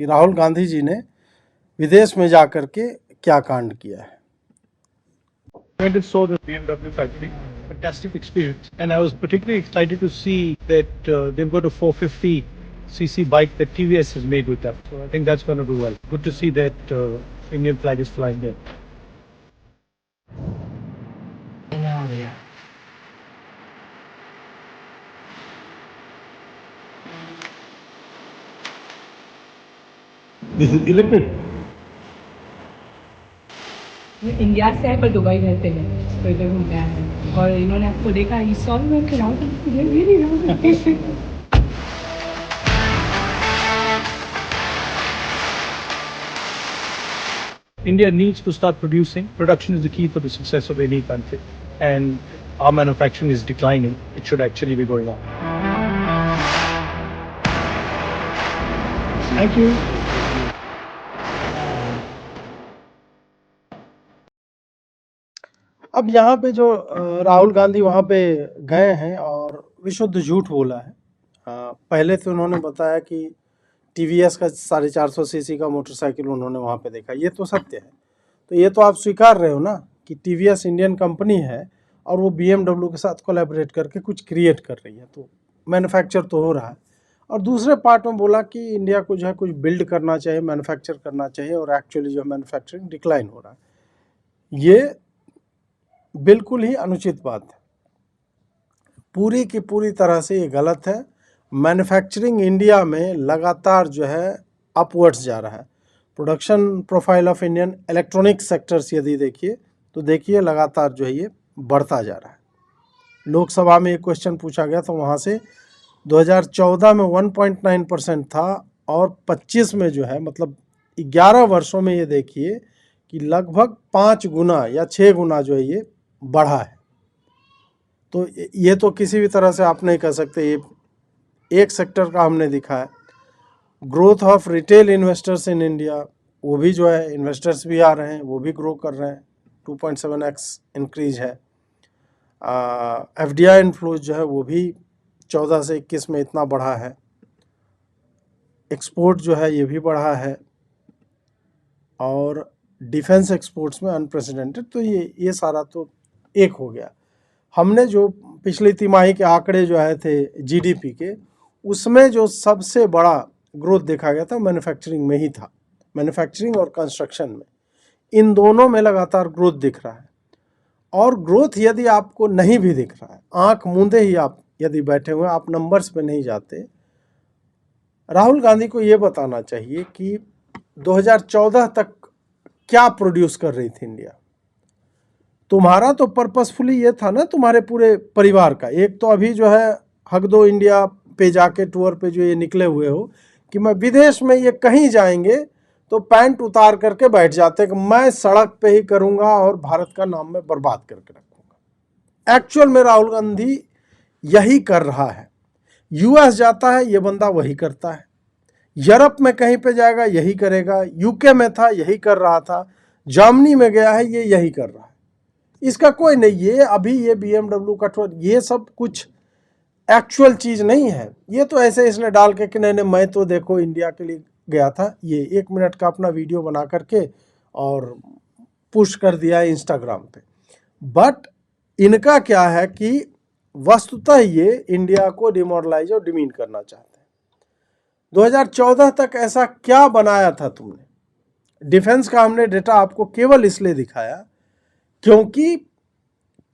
कि राहुल गांधी जी ने विदेश में जाकर के क्या कांड किया है। Went and saw the BMW factory. Fantastic experience. And I was particularly excited to see that they've got a 450cc bike that TVS has made with them. So I think that's going to do well. Good to see that Indian flag is flying there. This is electric. India से है पर Dubai रहते हैं, तो इधर घूमने आए हैं। और इन्होंने आपको देखा, ही सॉ मी कि India needs to start producing. Production is the key for the success of any country. And our manufacturing is declining. It should actually be going up. Thank you. अब यहाँ पे जो राहुल गांधी वहाँ पे गए हैं और विशुद्ध झूठ बोला है। पहले तो उन्होंने बताया कि टीवीएस का 450 सीसी का मोटरसाइकिल उन्होंने वहाँ पे देखा, ये तो सत्य है। तो ये तो आप स्वीकार रहे हो ना कि टीवीएस इंडियन कंपनी है और वो बीएमडब्ल्यू के साथ कोलैबोरेट करके कुछ क्रिएट कर रही है, तो मैन्युफैक्चर तो हो रहा है। और दूसरे पार्ट में बोला कि इंडिया को जो है कुछ बिल्ड करना चाहिए, मैन्युफैक्चर करना चाहिए, और एक्चुअली जो है मैन्युफैक्चरिंग डिक्लाइन हो रहा है। ये बिल्कुल ही अनुचित बात है, पूरी की पूरी तरह से ये गलत है। मैन्युफैक्चरिंग इंडिया में लगातार जो है अपवर्ड्स जा रहा है। Production profile of Indian electronic sectors यदि देखिए तो देखिए लगातार जो है ये बढ़ता जा रहा है। लोकसभा में एक क्वेश्चन पूछा गया तो वहाँ से 2014 में 1.9% था और 25 में जो है मतलब 11 वर्षों में ये देखिए कि लगभग 5 गुना या 6 गुना जो है ये बढ़ा है। तो ये तो किसी भी तरह से आप नहीं कह सकते। ये एक सेक्टर का हमने दिखा है। Growth of retail investors in India, वो भी जो है इन्वेस्टर्स भी आ रहे हैं, वो भी ग्रो कर रहे हैं, 2.7x इंक्रीज है। एफडीआई इनफ्लोज जो है वो भी 14 से 21 में इतना बढ़ा है। एक्सपोर्ट जो है ये भी बढ़ा है और डिफेंस एक्सपोर्ट्स में अनप्रेसिडेंटेड। तो ये सारा तो एक हो गया। हमने जो पिछली तिमाही के आंकड़े जो आए थे जीडीपी के, उसमें जो सबसे बड़ा ग्रोथ देखा गया था मैन्युफैक्चरिंग में ही था। मैन्युफैक्चरिंग और कंस्ट्रक्शन में, इन दोनों में लगातार ग्रोथ दिख रहा है। और ग्रोथ यदि आपको नहीं भी दिख रहा है, आंख मूंदे ही आप यदि बैठे हुए, आप नंबर्स पे नहीं जाते, राहुल गांधी को ये बताना चाहिए कि 2014 तक क्या प्रोड्यूस कर रही थी इंडिया। तुम्हारा तो पर्पसफुली ये था ना, तुम्हारे पूरे परिवार का। एक तो अभी जो है हक दो इंडिया पे जाके टूर पे जो ये निकले हुए हो कि मैं विदेश में, ये कहीं जाएंगे तो पैंट उतार करके बैठ जाते कि मैं सड़क पे ही करूंगा और भारत का नाम मैं बर्बाद करके रखूंगा। एक्चुअल में राहुल गांधी यही कर रहा है। यूएस जाता है ये बंदा वही करता है, यूरोप में कहीं पे जाएगा यही करेगा, यूके में था यही कर रहा था, जर्मनी में गया है ये यही कर रहा है। इसका कोई नहीं, ये अभी ये बीएमडब्ल्यू का ये सब कुछ एक्चुअल चीज़ नहीं है। ये तो ऐसे इसने डाल के कि नहीं मैं तो देखो इंडिया के लिए गया था, ये 1 मिनट का अपना वीडियो बना करके और पुश कर दिया इंस्टाग्राम पे। बट इनका क्या है कि वस्तुतः ये इंडिया को डिमोरलाइज और डिमीन करना चाहते हैं। 2014 तक ऐसा क्या बनाया था तुमने? डिफेंस का हमने डेटा आपको केवल इसलिए दिखाया क्योंकि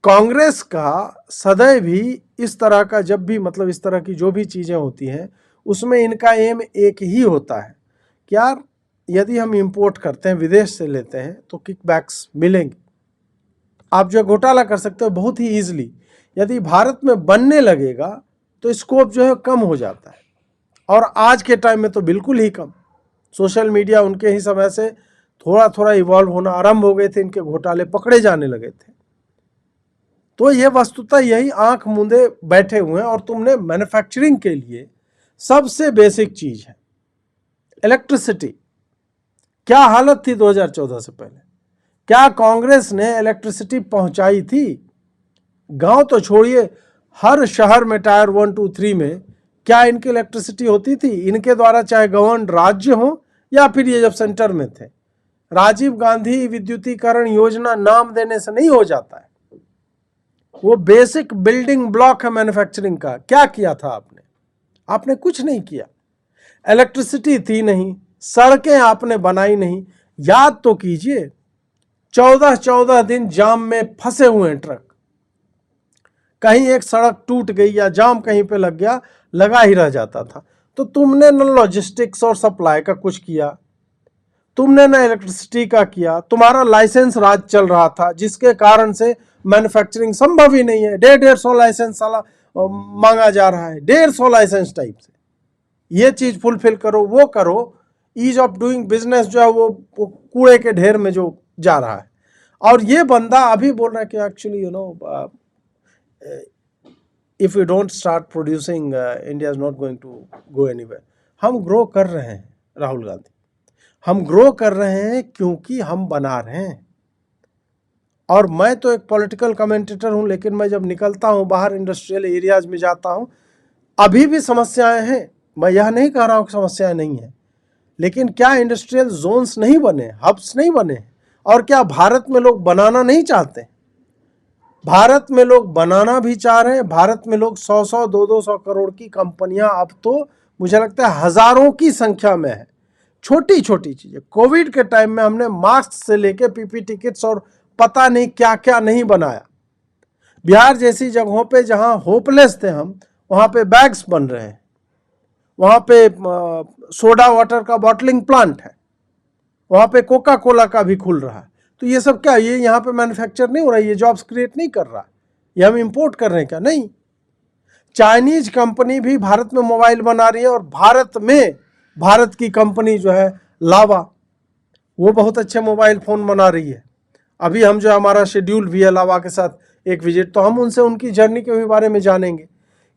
कांग्रेस का सदैव ही इस तरह का, जब भी मतलब इस तरह की जो भी चीज़ें होती हैं उसमें इनका एम एक ही होता है कि यार यदि हम इंपोर्ट करते हैं, विदेश से लेते हैं तो किकबैक्स मिलेंगे। आप जो घोटाला कर सकते हो बहुत ही ईजिली। यदि भारत में बनने लगेगा तो स्कोप जो है कम हो जाता है, और आज के टाइम में तो बिल्कुल ही कम। सोशल मीडिया उनके ही समय से थोड़ा थोड़ा इवॉल्व होना आरंभ हो गए थे, इनके घोटाले पकड़े जाने लगे थे। तो ये वस्तुतः यही आंख मूंदे बैठे हुए हैं। और तुमने मैन्युफैक्चरिंग के लिए सबसे बेसिक चीज है इलेक्ट्रिसिटी। क्या हालत थी 2014 से पहले? क्या कांग्रेस ने इलेक्ट्रिसिटी पहुंचाई थी? गांव तो छोड़िए, हर शहर में टायर 1, 2, 3 में क्या इनकी इलेक्ट्रिसिटी होती थी? इनके द्वारा चाहे गवर्न राज्य हो या फिर ये जब सेंटर में थे। राजीव गांधी विद्युतीकरण योजना नाम देने से नहीं हो जाता है, वो बेसिक बिल्डिंग ब्लॉक है मैन्युफैक्चरिंग का। क्या किया था आपने? आपने कुछ नहीं किया। इलेक्ट्रिसिटी थी नहीं, सड़कें आपने बनाई नहीं। याद तो कीजिए, 14 दिन जाम में फंसे हुए हैं ट्रक। कहीं एक सड़क टूट गई या जाम कहीं पे लग गया, लगा ही रह जाता था। तो तुमने न लॉजिस्टिक्स और सप्लाई का कुछ किया, तुमने न इलेक्ट्रिसिटी का किया। तुम्हारा लाइसेंस राज चल रहा था, जिसके कारण से मैन्युफैक्चरिंग संभव ही नहीं है। 150 लाइसेंस साला मांगा जा रहा है, 150 लाइसेंस टाइप से। ये चीज फुलफिल करो, वो करो। ईज ऑफ डूइंग बिजनेस जो है वो कूड़े के ढेर में जो जा रहा है। और ये बंदा अभी बोल रहा है कि actually if you don't start producing India is not going to go anywhere. हम ग्रो कर रहे हैं राहुल गांधी, हम ग्रो कर रहे हैं क्योंकि हम बना रहे हैं। और मैं तो एक पॉलिटिकल कमेंटेटर हूं, लेकिन मैं जब निकलता हूं बाहर, इंडस्ट्रियल एरियाज में जाता हूं, अभी भी समस्याएं हैं। मैं यह नहीं कह रहा हूं कि समस्याएं नहीं हैं, लेकिन क्या इंडस्ट्रियल जोन्स नहीं बने, हब्स नहीं बने? और क्या भारत में लोग बनाना नहीं चाहते? भारत में लोग बनाना भी चाह रहे हैं। भारत में लोग 100-100, 200 करोड़ की कंपनियां अब तो मुझे लगता है हजारों की संख्या में है। छोटी छोटी चीजें, कोविड के टाइम में हमने मास्क से लेके पीपीटी किट्स और पता नहीं क्या क्या नहीं बनाया। बिहार जैसी जगहों पे जहां होपलेस थे हम, वहां पे बैग्स बन रहे हैं, वहां पे सोडा वाटर का बॉटलिंग प्लांट है, वहां पे कोका कोला का भी खुल रहा है। तो ये सब क्या, ये यहाँ पे मैन्युफैक्चर नहीं हो रहा है? ये जॉब्स क्रिएट नहीं कर रहा? ये हम इंपोर्ट कर रहे हैं क्या? नहीं। चाइनीज कंपनी भी भारत में मोबाइल बना रही है, और भारत में भारत की कंपनी जो है लावा, वो बहुत अच्छे मोबाइल फोन बना रही है। अभी हम जो हमारा शेड्यूल भी है लावा के साथ एक विजिट, तो हम उनसे उनकी जर्नी के बारे में जानेंगे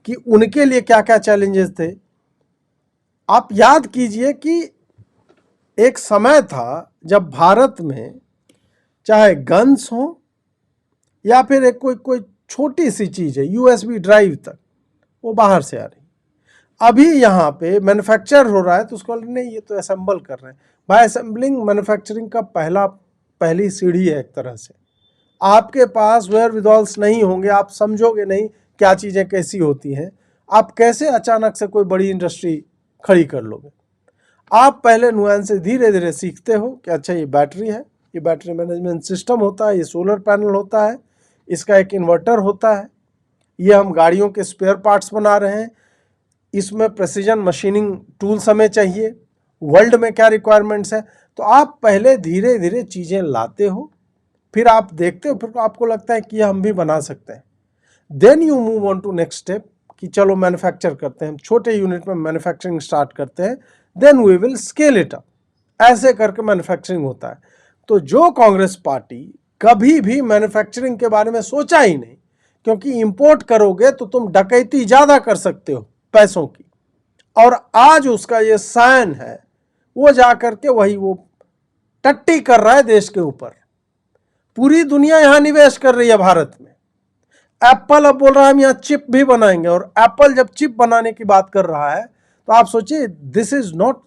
कि उनके लिए क्या क्या चैलेंजेस थे। आप याद कीजिए कि एक समय था जब भारत में चाहे गन्स हो या फिर एक कोई छोटी सी चीज है, यूएसबी ड्राइव तक, वो बाहर से आ रही। अभी यहाँ पे मैन्युफैक्चर हो रहा है तो उसको नहीं, ये तो असेंबल कर रहे हैं। भाई, असेंबलिंग मैन्युफैक्चरिंग का पहली सीढ़ी है एक तरह से। आपके पास वेयर विदॉल्स नहीं होंगे, आप समझोगे नहीं क्या चीज़ें कैसी होती हैं। आप कैसे अचानक से कोई बड़ी इंडस्ट्री खड़ी कर लोगे? आप पहले नुआंस से धीरे धीरे सीखते हो कि अच्छा ये बैटरी है, ये बैटरी मैनेजमेंट सिस्टम होता है, ये सोलर पैनल होता है, इसका एक इन्वर्टर होता है, ये हम गाड़ियों के स्पेयर पार्ट्स बना रहे हैं, इसमें प्रेसिजन मशीनिंग टूल्स हमें चाहिए, वर्ल्ड में क्या रिक्वायरमेंट्स है। तो आप पहले धीरे धीरे चीज़ें लाते हो, फिर आप देखते हो, फिर आपको लगता है कि ये हम भी बना सकते हैं। Then you move on to next step कि चलो मैन्युफैक्चर करते हैं, छोटे यूनिट में मैन्युफैक्चरिंग स्टार्ट करते हैं, then we will scale it up. ऐसे करके मैन्युफैक्चरिंग होता है। तो जो कांग्रेस पार्टी कभी भी मैन्युफैक्चरिंग के बारे में सोचा ही नहीं, क्योंकि इंपोर्ट करोगे तो तुम डकैती ज़्यादा कर सकते हो पैसों की, और आज उसका ये साइन है, वो जा करके वही वो टट्टी कर रहा है देश के ऊपर। पूरी दुनिया यहां निवेश कर रही है भारत में। एप्पल अब बोल रहा है हम यहाँ चिप भी बनाएंगे, और एप्पल जब चिप बनाने की बात कर रहा है तो आप सोचिए, दिस इज नॉट,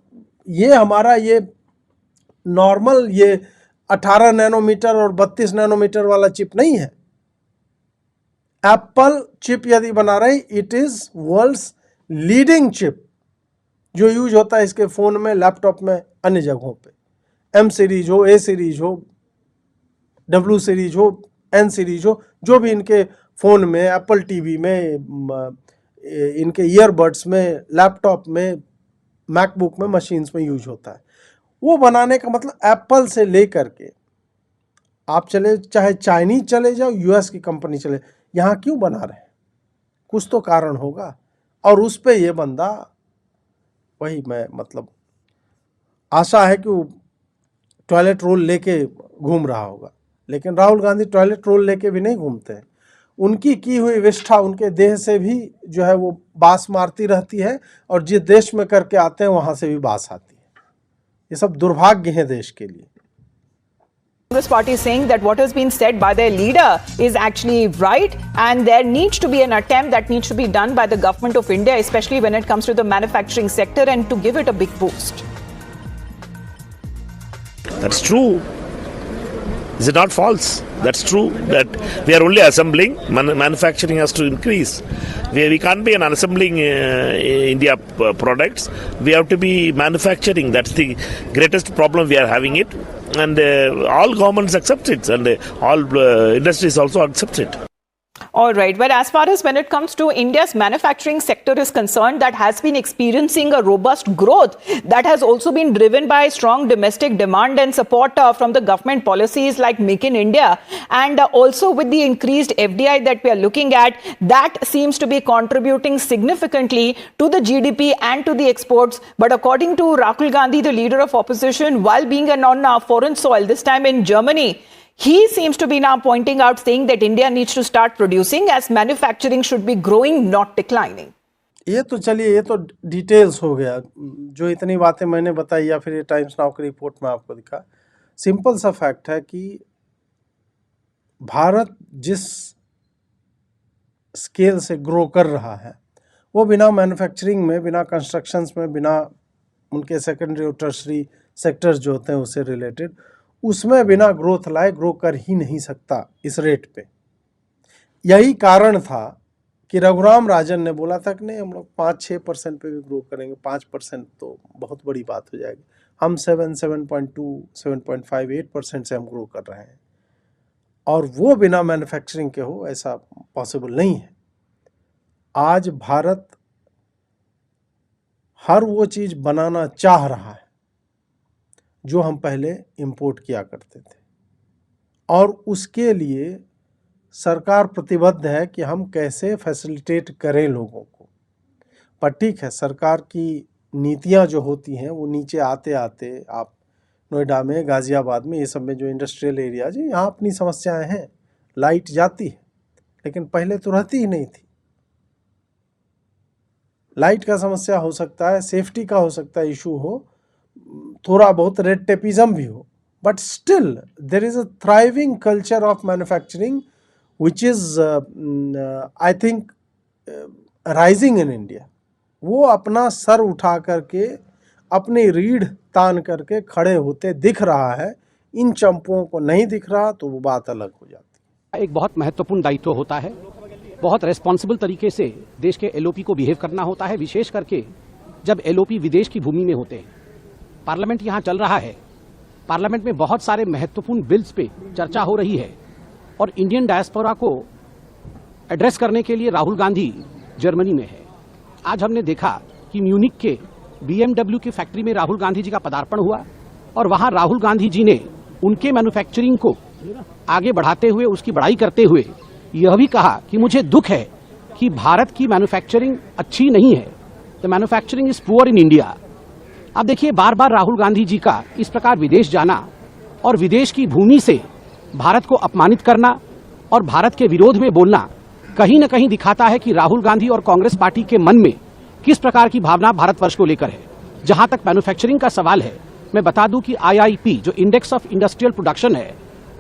ये हमारा ये नॉर्मल ये 18 नैनोमीटर और 32 नैनोमीटर वाला चिप नहीं है। एप्पल चिप यदि बना रही, it is world's leading chip जो यूज होता है इसके फ़ोन में, लैपटॉप में, अन्य जगहों पे। एम सीरीज हो, ए सीरीज हो, डब्ल्यू सीरीज हो, एन सीरीज हो, जो भी इनके फ़ोन में, एप्पल टीवी में, इनके ईयरबड्स में, लैपटॉप में, मैकबुक में, मशीन्स में यूज होता है। वो बनाने का मतलब एप्पल से लेकर के आप चले, चाहे चाइनीज चले जाओ, यूएस की कंपनी चले, यहाँ क्यों बना रहे हैं? कुछ तो कारण होगा। और उस पे ये बंदा, वही मैं मतलब आशा है कि वो टॉयलेट रोल लेके घूम रहा होगा, लेकिन राहुल गांधी टॉयलेट रोल लेके भी नहीं घूमते हैं। उनकी की हुई विष्ठा उनके देह से भी जो है वो बास मारती रहती है, और जिस देश में करके आते हैं वहाँ से भी बास आती है। ये सब दुर्भाग्य है देश के लिए। Congress party saying that what has been said by their leader is actually right, and there needs to be an attempt that needs to be done by the government of India, especially when it comes to the manufacturing sector, and to give it a big boost. That's true. Is it not false? That's true that we are only assembling. Manufacturing has to increase. We can't be an assembling India products. We have to be manufacturing. That's the greatest problem we are having it. And all governments accept it, and all industries also accept it. All right. Well, as far as when it comes to India's manufacturing sector is concerned, that has been experiencing a robust growth that has also been driven by strong domestic demand and support from the government policies like Make in India. And also with the increased FDI that we are looking at, that seems to be contributing significantly to the GDP and to the exports. But according to Rahul Gandhi, the leader of opposition, while being on foreign soil, this time in Germany, he seems to be now pointing out, saying that India needs to start producing as manufacturing should be growing, not declining. ये तो चलिए, ये तो details हो गया, जो इतनी बातें मैंने बताई या फिर ये टाइम्स नाउ की रिपोर्ट में आपको दिखा। सिंपल सा फैक्ट है कि भारत जिस स्केल से ग्रो कर रहा है वो बिना मैन्युफैक्चरिंग में, बिना कंस्ट्रक्शंस में, बिना उनके सेकेंडरी और टर्शरी सेक्टर्स जो होते हैं उससे रिलेटेड, उसमें बिना ग्रोथ लाए ग्रो कर ही नहीं सकता इस रेट पे। यही कारण था कि रघुराम राजन ने बोला था कि नहीं, हम लोग 5-6% पे भी ग्रो करेंगे। 5% तो बहुत बड़ी बात हो जाएगी। हम 7.2, 7.5, 8% से हम ग्रो कर रहे हैं, और वो बिना मैन्युफैक्चरिंग के हो, ऐसा पॉसिबल नहीं है। आज भारत हर वो चीज़ बनाना चाह रहा है जो हम पहले इंपोर्ट किया करते थे, और उसके लिए सरकार प्रतिबद्ध है कि हम कैसे फैसिलिटेट करें लोगों को। पर ठीक है, सरकार की नीतियां जो होती हैं वो नीचे आते आते, आप नोएडा में, गाज़ियाबाद में, ये सब में जो इंडस्ट्रियल एरियाज है, यहाँ अपनी समस्याएं हैं। लाइट जाती है, लेकिन पहले तो रहती ही नहीं थी। लाइट का समस्या हो सकता है, सेफ्टी का हो सकता है इशू हो, थोड़ा बहुत रेड टेपिज्म भी हो, but still there is a thriving culture of manufacturing which is I think rising in India. वो अपना सर उठा करके, अपनी रीढ़ तान करके खड़े होते दिख रहा है। इन चंपुओं को नहीं दिख रहा तो वो बात अलग हो जाती है। एक बहुत महत्वपूर्ण दायित्व होता है, बहुत रेस्पॉन्सिबल तरीके से देश के एलओपी को बिहेव करना होता है, विशेष करके जब एलओपी विदेश की भूमि में होते हैं। पार्लियामेंट यहाँ चल रहा है, पार्लियामेंट में बहुत सारे महत्वपूर्ण बिल्स पे चर्चा हो रही है, और इंडियन डायस्पोरा को एड्रेस करने के लिए राहुल गांधी जर्मनी में है। आज हमने देखा कि म्यूनिक के BMW की फैक्ट्री में राहुल गांधी जी का पदार्पण हुआ, और वहां राहुल गांधी जी ने उनके मैन्युफैक्चरिंग को आगे बढ़ाते हुए, उसकी बड़ाई करते हुए यह भी कहा कि मुझे दुख है कि भारत की मैन्युफैक्चरिंग अच्छी नहीं है, the manufacturing is poor in India. अब देखिए, बार बार राहुल गांधी जी का इस प्रकार विदेश जाना और विदेश की भूमि से भारत को अपमानित करना और भारत के विरोध में बोलना कहीं न कहीं दिखाता है कि राहुल गांधी और कांग्रेस पार्टी के मन में किस प्रकार की भावना भारतवर्ष को लेकर है। जहां तक मैन्युफैक्चरिंग का सवाल है, मैं बता दूं कि IIP जो इंडेक्स ऑफ इंडस्ट्रियल प्रोडक्शन है,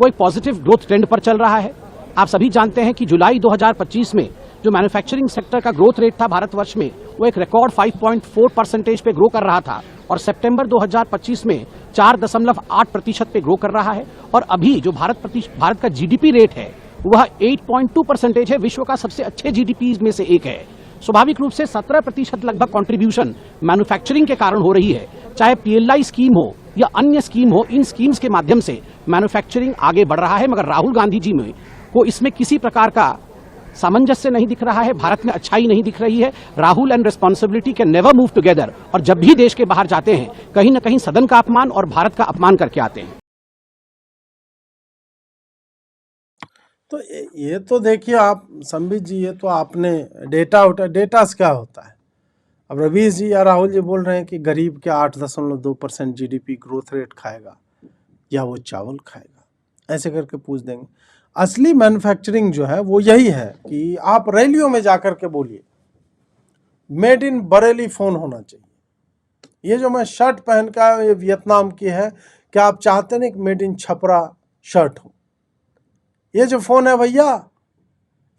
वो एक पॉजिटिव ग्रोथ ट्रेंड पर चल रहा है। आप सभी जानते हैं कि जुलाई 2025 में जो मैन्युफैक्चरिंग सेक्टर का ग्रोथ रेट था भारतवर्ष में, वो एक रिकॉर्ड 5.4% पे ग्रो कर रहा था, और सितंबर 2025 में 4.8% पे ग्रो कर रहा है। और अभी जो भारत का GDP रेट है वह 8.2% है, विश्व का सबसे अच्छे GDP में से एक है। स्वाभाविक रूप से 17% लगभग कंट्रीब्यूशन मैन्युफैक्चरिंग के कारण हो रही है। चाहे PLI स्कीम हो या अन्य स्कीम हो, इन स्कीम्स के माध्यम से मैन्युफैक्चरिंग आगे बढ़ रहा है, मगर राहुल गांधी जी में को इसमें किसी प्रकार का सामंजस्य नहीं दिख रहा है, भारत में अच्छाई नहीं दिख रही है। Rahul and responsibility can never move together, और जब भी देश के बाहर जाते हैं कहीं न कहीं सदन का अपमान और भारत का अपमान करके आते हैं। तो ये तो देखिए आप संबित जी, ये तो आपने डेटा क्या होता है। अब रवीश जी या राहुल जी बोल रहे हैं कि गरीब क्या 8.2% GDP ग्रोथ रेट खाएगा या वो चावल खाएगा, ऐसे करके पूछ देंगे। असली मैन्युफैक्चरिंग जो है वो यही है कि आप रैलियों में जाकर के बोलिए मेड इन बरेली फ़ोन होना चाहिए। ये जो मैं शर्ट पहन का, ये वियतनाम की है, क्या आप चाहते नहीं कि मेड इन छपरा शर्ट हो? ये जो फ़ोन है भैया,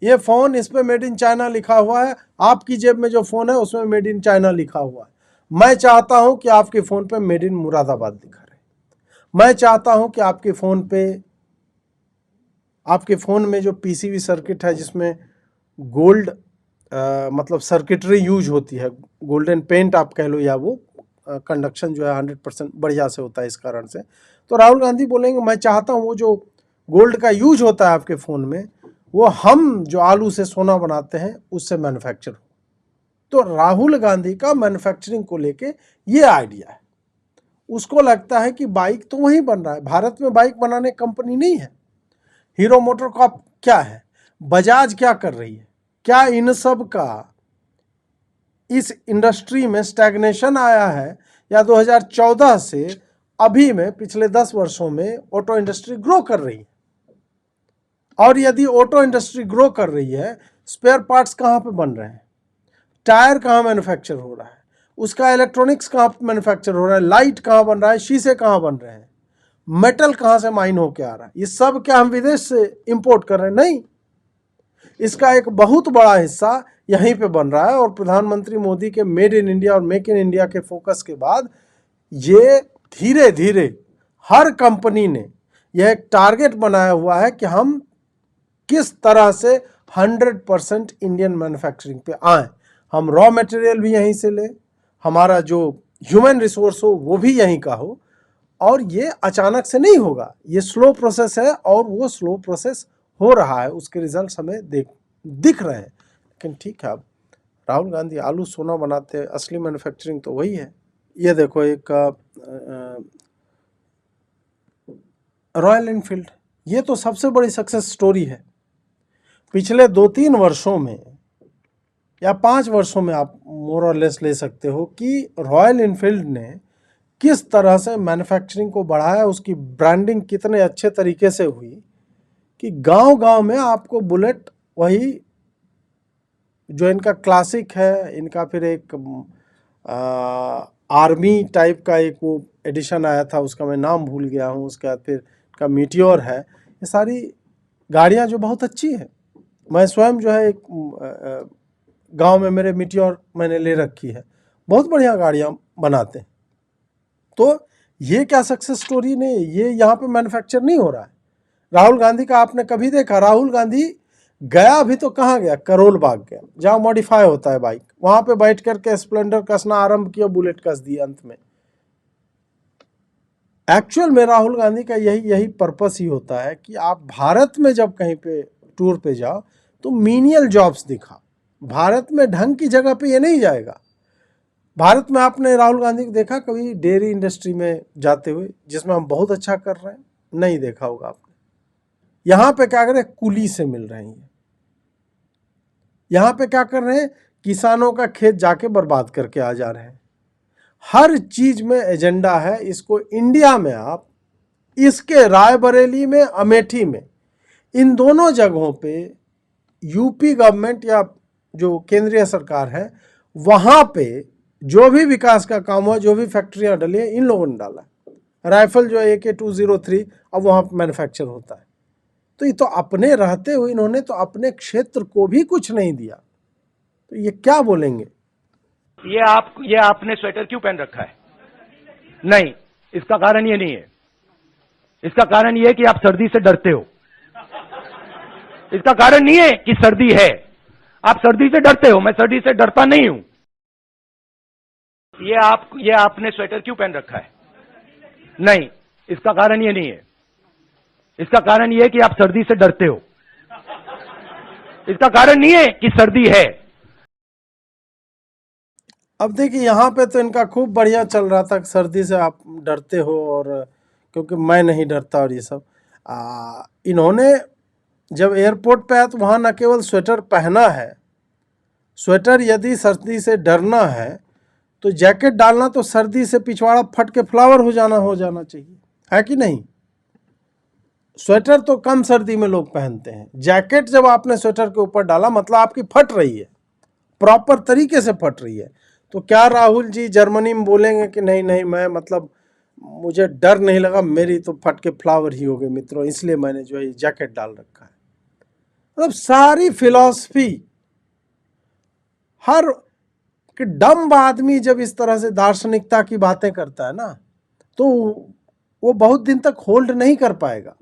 ये फ़ोन, इस पे मेड इन चाइना लिखा हुआ है। आपकी जेब में जो फ़ोन है उसमें मेड इन चाइना लिखा हुआ है। मैं चाहता हूं कि आपके फ़ोन पे मेड इन मुरादाबाद लिखा रहे। मैं चाहता हूं कि आपके फ़ोन में जो पीसीबी सर्किट है जिसमें गोल्ड मतलब सर्किटरी यूज होती है, गोल्डन पेंट आप कह लो, या वो कंडक्शन जो है 100% बढ़िया से होता है इस कारण से। तो राहुल गांधी बोलेंगे मैं चाहता हूँ वो जो गोल्ड का यूज होता है आपके फ़ोन में, वो हम जो आलू से सोना बनाते हैं उससे मैन्युफैक्चर हो। तो राहुल गांधी का मैन्युफैक्चरिंग को लेके ये आइडिया है। उसको लगता है कि बाइक तो वहीं बन रहा है, भारत में बाइक बनाने कंपनी नहीं है। हीरो मोटर कॉर्प क्या है, बजाज क्या कर रही है, क्या इन सब का इस इंडस्ट्री में स्टैग्नेशन आया है, या 2014 से अभी में पिछले 10 वर्षों में ऑटो इंडस्ट्री ग्रो कर रही है? और यदि ऑटो इंडस्ट्री ग्रो कर रही है, स्पेयर पार्ट्स कहाँ पे बन रहे हैं, टायर कहाँ मैन्युफैक्चर हो रहा है, उसका इलेक्ट्रॉनिक्स कहाँ मैन्युफैक्चर हो रहा है, लाइट कहाँ बन रहा है, शीशे कहाँ बन रहे हैं, मेटल कहाँ से माइन होके आ रहा है, ये सब क्या हम विदेश से इंपोर्ट कर रहे हैं? नहीं, इसका एक बहुत बड़ा हिस्सा यहीं पे बन रहा है। और प्रधानमंत्री मोदी के मेड इन इंडिया और मेक इन इंडिया के फोकस के बाद ये धीरे धीरे हर कंपनी ने यह एक टारगेट बनाया हुआ है कि हम किस तरह से 100% इंडियन मैन्युफैक्चरिंग पे आए। हम रॉ मटेरियल भी यहीं से ले, हमारा जो ह्यूमन रिसोर्स हो वो भी यहीं का हो, और ये अचानक से नहीं होगा, ये स्लो प्रोसेस है और वो स्लो प्रोसेस हो रहा है, उसके रिजल्ट्स हमें दिख रहे हैं। लेकिन ठीक है, अब राहुल गांधी आलू सोना बनाते हैं, असली मैन्युफैक्चरिंग तो वही है। ये देखो, एक रॉयल एनफील्ड, ये तो सबसे बड़ी सक्सेस स्टोरी है। पिछले 2-3 वर्षों में या 5 वर्षों में आप मोर और लेस ले सकते हो कि रॉयल एनफील्ड ने किस तरह से मैन्युफैक्चरिंग को बढ़ाया, उसकी ब्रांडिंग कितने अच्छे तरीके से हुई कि गांव-गांव में आपको बुलेट, वही जो इनका क्लासिक है, इनका फिर एक आर्मी टाइप का एक वो एडिशन आया था, उसका मैं नाम भूल गया हूँ, उसके बाद फिर का मीटियोर है, ये सारी गाड़ियाँ जो बहुत अच्छी है। मैं स्वयं जो है एक गांव में मेरे मीटियोर मैंने ले रखी है, बहुत बढ़िया गाड़ियाँ बनाते हैं। तो ये क्या सक्सेस स्टोरी नहीं, ये यहाँ पे मैन्युफैक्चर नहीं हो रहा है। राहुल गांधी का आपने कभी देखा? राहुल गांधी गया भी तो कहाँ गया? करोल बाग गया, जहाँ मॉडिफाई होता है बाइक, वहां पे बैठ करके स्प्लेंडर कसना आरंभ किया, बुलेट कस दी अंत में। एक्चुअल में राहुल गांधी का यही पर्पस ही होता है कि आप भारत में जब कहीं पे टूर पे जाओ तो मीनियल जॉब्स दिखा। भारत में ढंग की जगह पे ये नहीं जाएगा। भारत में आपने राहुल गांधी को देखा कभी डेयरी इंडस्ट्री में जाते हुए, जिसमें हम बहुत अच्छा कर रहे हैं? नहीं देखा होगा आपने। यहाँ पे क्या कर रहे हैं? कुली से मिल रहे हैं। यहाँ पे क्या कर रहे हैं? किसानों का खेत जाके बर्बाद करके आ जा रहे हैं। हर चीज में एजेंडा है। इसको इंडिया में आप इसके रायबरेली में, अमेठी में, इन दोनों जगहों पे यूपी गवर्नमेंट या जो केंद्रीय सरकार है, वहां पे जो भी विकास का काम हुआ, जो भी फैक्ट्रियां डली है, इन लोगों ने डाला। राइफल जो AK-203 अब वहां मैन्युफैक्चर होता है। तो ये तो अपने रहते हुए इन्होंने तो अपने क्षेत्र को भी कुछ नहीं दिया, तो ये क्या बोलेंगे? ये आपने स्वेटर क्यों पहन रखा है? नहीं, इसका कारण ये नहीं है। इसका कारण ये है कि आप सर्दी से डरते हो। इसका कारण नहीं है कि सर्दी है, आप सर्दी से डरते हो। मैं सर्दी से डरता नहीं हूं। ये आपने स्वेटर क्यों पहन रखा है? नहीं, इसका कारण ये नहीं है। इसका कारण ये है कि आप सर्दी से डरते हो। इसका कारण नहीं है कि सर्दी है। अब देखिए, यहाँ पे तो इनका खूब बढ़िया चल रहा था, सर्दी से आप डरते हो, और क्योंकि मैं नहीं डरता और ये सब। इन्होंने जब एयरपोर्ट पे आया तो वहाँ न केवल स्वेटर पहना है, स्वेटर यदि सर्दी से डरना है तो जैकेट डालना, तो सर्दी से पिछवाड़ा फट के फ्लावर हो जाना चाहिए, है कि नहीं? स्वेटर तो कम सर्दी में लोग पहनते हैं, जैकेट जब आपने स्वेटर के ऊपर डाला मतलब आपकी फट रही है, प्रॉपर तरीके से फट रही है। तो क्या राहुल जी जर्मनी में बोलेंगे कि नहीं मैं मतलब मुझे डर नहीं लगा, मेरी तो फट के फ्लावर ही हो गए मित्रों, इसलिए मैंने जो है जैकेट डाल रखा है। मतलब सारी फिलॉसफी, हर डम्ब आदमी जब इस तरह से दार्शनिकता की बातें करता है ना, तो वो बहुत दिन तक होल्ड नहीं कर पाएगा,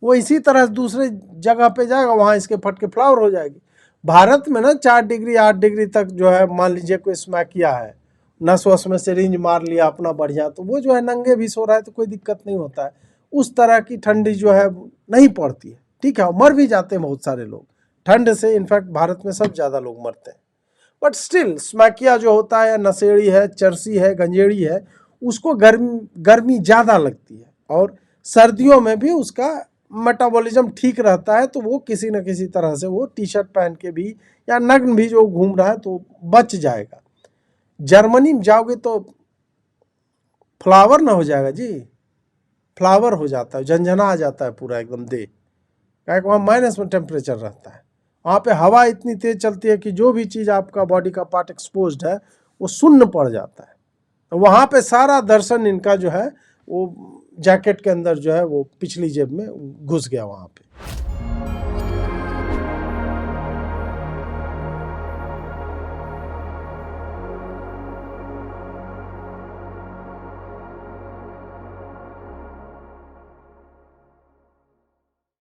वो इसी तरह दूसरे जगह पे जाएगा, वहाँ इसके फटके फ्लावर हो जाएगी। भारत में ना 4 डिग्री 8 डिग्री तक जो है, मान लीजिए कोई स्मैक किया है, नस वस में सिरिंज मार लिया अपना बढ़िया, तो वो जो है नंगे भी सो रहा है तो कोई दिक्कत नहीं होता है। उस तरह की ठंडी जो है नहीं पड़ती है, ठीक है। मर भी जाते हैं बहुत सारे लोग ठंड से, इनफैक्ट भारत में सब ज़्यादा लोग मरते हैं। बट स्टिल स्मैकिया जो होता है, नशेड़ी है, चरसी है, गंजेड़ी है, उसको गर्मी ज़्यादा लगती है, और सर्दियों में भी उसका मेटाबॉलिज्म ठीक रहता है, तो वो किसी न किसी तरह से वो टी शर्ट पहन के भी या नग्न भी जो घूम रहा है तो बच जाएगा। जर्मनी में जाओगे तो फ्लावर ना हो जाएगा जी, फ्लावर हो जाता है, झंझना आ जाता है पूरा एकदम देह, क्या वहाँ माइनस में टेम्परेचर रहता है। वहाँ पे हवा इतनी तेज चलती है कि जो भी चीज़ आपका बॉडी का पार्ट एक्सपोज्ड है वो शून्य पड़ जाता है। तो वहाँ पे सारा दर्शन इनका जो है वो जैकेट के अंदर जो है वो पिछली जेब में घुस गया वहाँ पे।